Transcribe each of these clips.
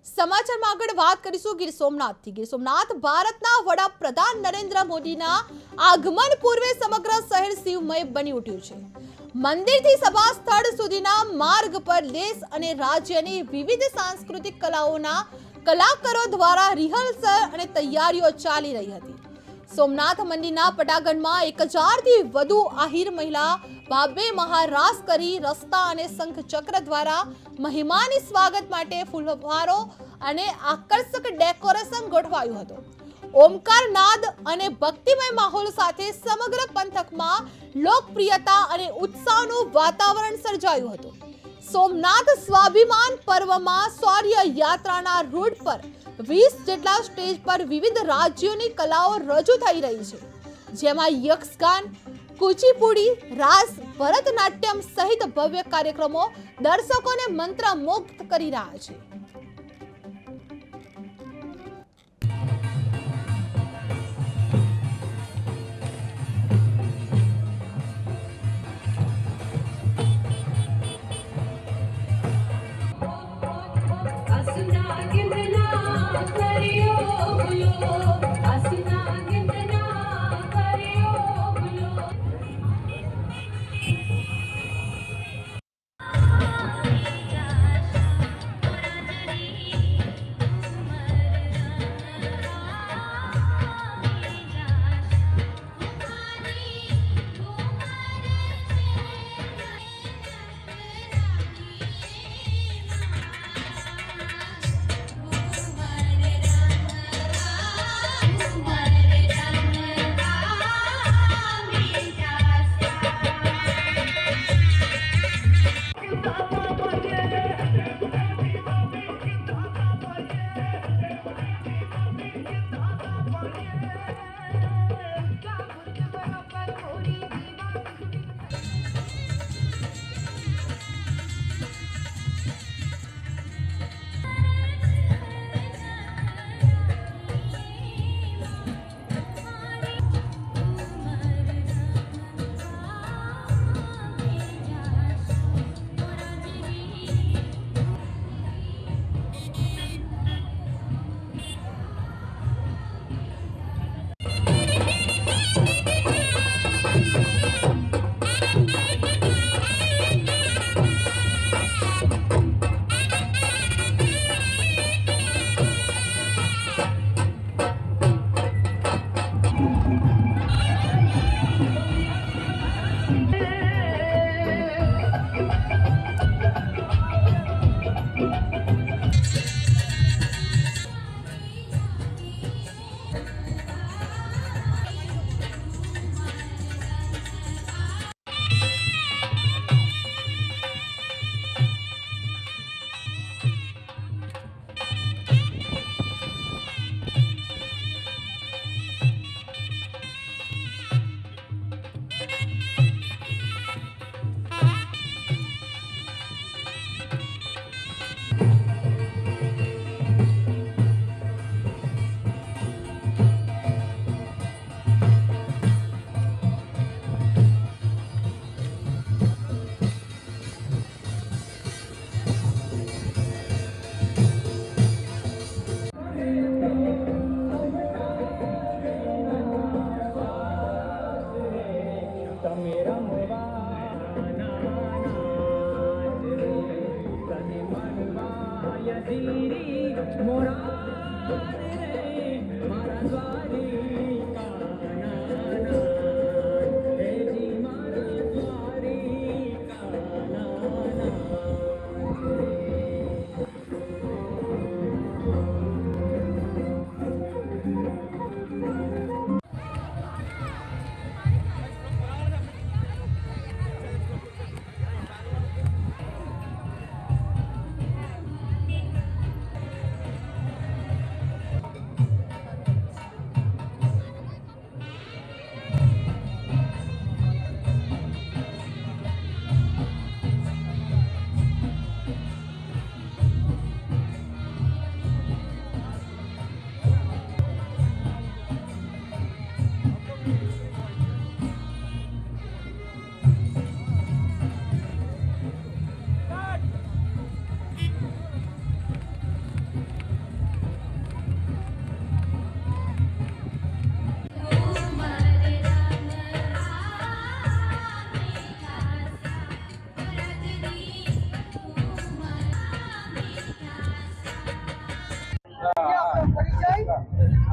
સમાચારમાં આગળ વાત કરીશું ગીર સોમનાથથી। ગીર સોમનાથ ભારતના વડાપ્રધાન નરેન્દ્ર મોદીના આગમન પૂર્વે સમગ્ર શહેર શિવમય બની ઉઠ્યું છે। મંદિરથી સભા સ્થળ સુધીના માર્ગ પર દેશ અને રાજ્યની વિવિધ સાંસ્કૃતિક કલાઓના કલાકારો દ્વારા રિહર્સલ અને તૈયારીઓ ચાલી રહી હતી। સોમનાથ મંદિરના પટાંગણમાં 1000થી વધુ આહિર મહિલા ભાવે મહારાસ કરી રસ્તા અને શંખ ચક્ર દ્વારા મહેમાનની સ્વાગત માટે ફૂલહારો અને આકર્ષક ડેકોરેશન ગોઠવાયું હતું। ઓમકાર નાદ અને ભક્તિમય માહોલ સાથે સમગ્ર પંથકમાં લોકપ્રિયતા અને ઉત્સાહનું વાતાવરણ સર્જાયું હતું। સોમનાથ સ્વાભિમાન પર્વમાં શૌર્ય યાત્રાના રૂટ પર 20 જેટલા સ્ટેજ પર વિવિધ રાજ્યોની કલાઓ રજૂ થઈ રહી છે, જેમાં યક્ષગાન, કુચીપુડી, રાસ, ભરતનાટ્યમ સહિત ભવ્ય કાર્યક્રમો દર્શકોને મંત્રમુગ્ધ કરી રહ્યા છે।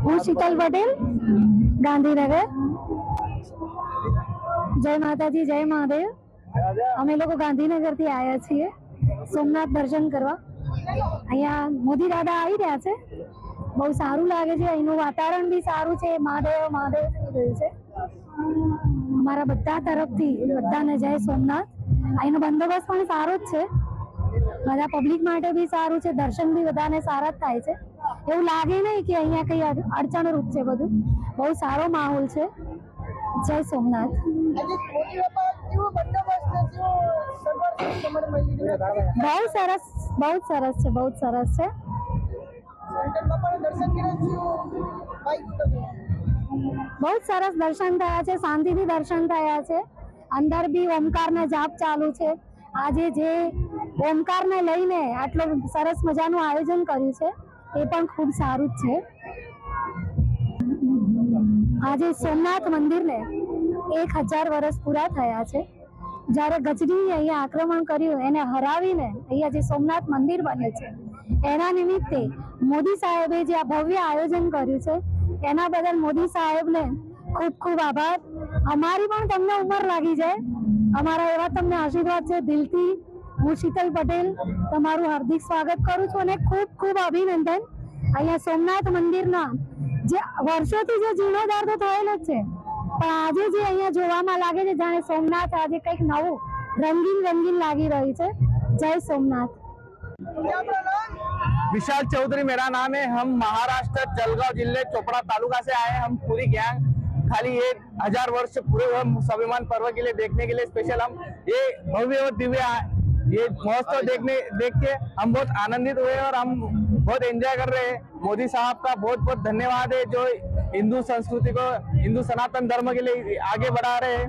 હું શીતલ પટેલ, ગાંધીનગર। જય માતાજી, જય મહાદેવ। અમે લોકો ગાંધીનગરથી આવ્યા છીએ સોમનાથ દર્શન કરવા। અહીંયા મોદી દાદા આવી રહ્યા છે, બહુ સારું લાગે છે। અહીંનું વાતાવરણ બી સારું છે, મહાદેવ મહાદેવ થઈ રહ્યું છે અમારા બધા તરફથી। બધાને જય સોમનાથ। અહીંનો બંદોબસ્ત પણ સારો જ છે, બધા પબ્લિક માટે બી સારું છે, દર્શન બી બધાને સારા જ થાય છે। એવું લાગે નહીં કે અહીંયા કઈ અડચણરૂપ છે, બધું બહુ સારો માહોલ છે। જય સોમનાથ। બહુ સરસ, બહુ સરસ છે, બહુ સરસ છે। બહુ સરસ દર્શન થયા છે, શાંતિથી દર્શન થયા છે। અંદર બી ઓમકારના જાપ ચાલુ છે। આજે જે ઓમકારને લઈને આટલું સરસ મજાનું આયોજન કર્યું છે એ પણ ખૂબ સારું જ છે। આજે સોમનાથ મંદિરને 1000 વર્ષ પૂરા થયા છે। જ્યારે ગજની અહીંયા આક્રમણ કર્યું એને હરાવીને અહીંયા જે સોમનાથ મંદિર બને છે એના નિમિત્તે મોદી સાહેબે જે આ ભવ્ય આયોજન કર્યું છે એના બદલ મોદી સાહેબને ખૂબ ખૂબ આભાર। અમારી પણ તમને ઉંમર લાગી જાય, અમારા એવા તમને આશીર્વાદ છે। દિલથી હું શીતલ પટેલ તમારું હાર્દિક સ્વાગત કરું છું અને ખૂબ ખૂબ અભિનંદન। અહીંયા સોમનાથ મંદિરના જે વર્ષોથી જે જીર્ણોદ્ધાર તો થયેલો જ છે, પણ આજે જે અહીંયા જોવામાં લાગે છે જાણે સોમનાથ આજે કંઈક નવું રંગીન રંગીન લાગી રહ્યું છે। જય સોમનાથ। विशाल चौधरी मेरा नाम है। हम महाराष्ट्र जलगांव जिले चोपड़ा तालुका से आए। हम पूरी गैंग खाली ये 1000 वर्ष पूरे स्वाभिमान पर्व के लिए देखने के लिए स्पेशल हम ये भव्य और दिव्य ये महोत्सव देख के हम बहुत आनंदित हुए और हम बहुत एंजॉय कर रहे हैं। मोदी साहब का बहुत बहुत धन्यवाद है जो हिंदू संस्कृति को, हिंदू सनातन धर्म के लिए आगे बढ़ा रहे हैं।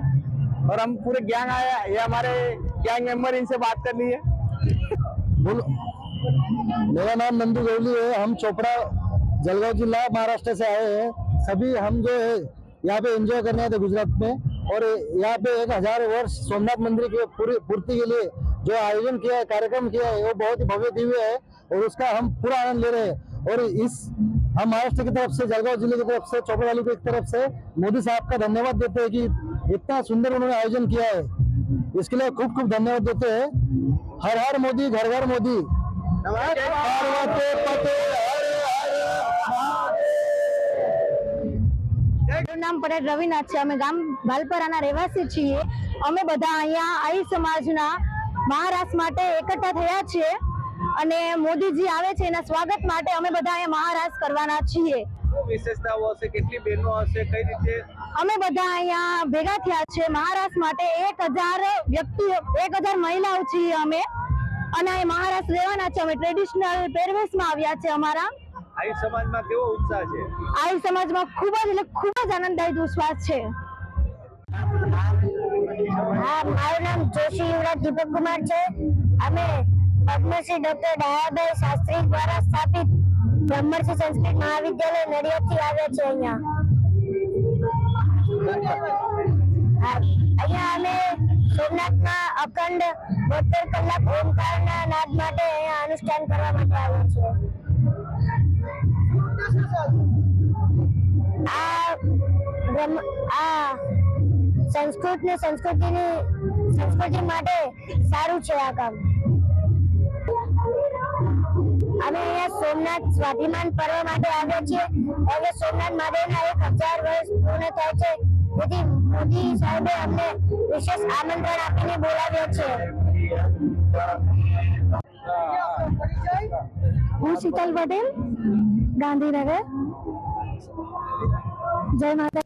और हम पूरे गैंग आए, ये हमारे गैंग मेंबर, इनसे बात करनी है। बोलो। मेरा नाम नंदू गवली है। हम चोपड़ा जलगांव जिला महाराष्ट्र से आए हैं। सभी हम जो है यहाँ पे एंजॉय करने आए थे गुजरात में, और यहाँ पे 1000 वर्ष सोमनाथ मंदिर की पूर्ति के लिए जो आयोजन किया है, कार्यक्रम किया है, वो बहुत ही भव्य दिव्य है और उसका हम पूरा आनंद ले रहे हैं। और हम महाराष्ट्र की तरफ से, जलगांव जिले की तरफ से, चोपड़ा तालुका की तरफ से मोदी साहब का धन्यवाद देते हैं कि इतना सुंदर उन्होंने आयोजन किया है, इसके लिए खूब खूब धन्यवाद देते हैं। हर हर मोदी, घर घर मोदी। નામ પટેલ રવિનાથ છે। અમે ગામ ભાલપરાના રહેવાસી છીએ। અમે બધા અહીંયા આહિર સમાજના મહારાસ માટે એકઠા થયા છીએ અને મોદીજી આવે છે એના સ્વાગત માટે અમે બધા અહીંયા મહારાસ કરવાના છીએ। શું વિશેષતાઓ હશે, કેટલી બહેનો હશે, કઈ રીતે અમે બધા અહીંયા ભેગા થયા છે મહારાસ માટે। 1000 વ્યક્તિ, 1000 મહિલાઓ છીએ અમે અને અહીં મહારાસ લેવાના છે। અમે ટ્રેડિશનલ પહેરવેશમાં આવ્યા છે અમારા। આહિર સમાજમાં કેવો ઉત્સાહ છે? આહિર સમાજમાં ખૂબ જ આનંદદાયી વિશ્વાસ છે। હા, મારું નામ જોશી યુવરાજ દીપક કુમાર છે। અમે પદ્મશ્રી ડોક્ટર દયાભાઈ શાસ્ત્રી દ્વારા સ્થાપિત બ્રહ્મર્ષિ સંસ્કૃત મહાવિદ્યાલય નડિયાદથી આવ્યા છે। અહીંયા અમે સોમનાથના અખંડ 72 કલાક ઓમકારના નાદ માટે અહીંયા અનુષ્ઠાન કરવા માટે આવ્યા છીએ। આ સંસ્કૃતિ માટે સારું છે આ કામ। અમે અહીંયા સોમનાથ સ્વાભિમાન પર્વ માટે આવ્યા છીએ। હવે સોમનાથ મહાદેવના 1000 વર્ષ પૂર્ણ થાય છે, તેથી મોદી સાહેબે અમને વિશેષ આમંત્રણ આપીને બોલાવ્યા છે। હું શીતલ પટેલ, ગાંધીનગર। જય માતા।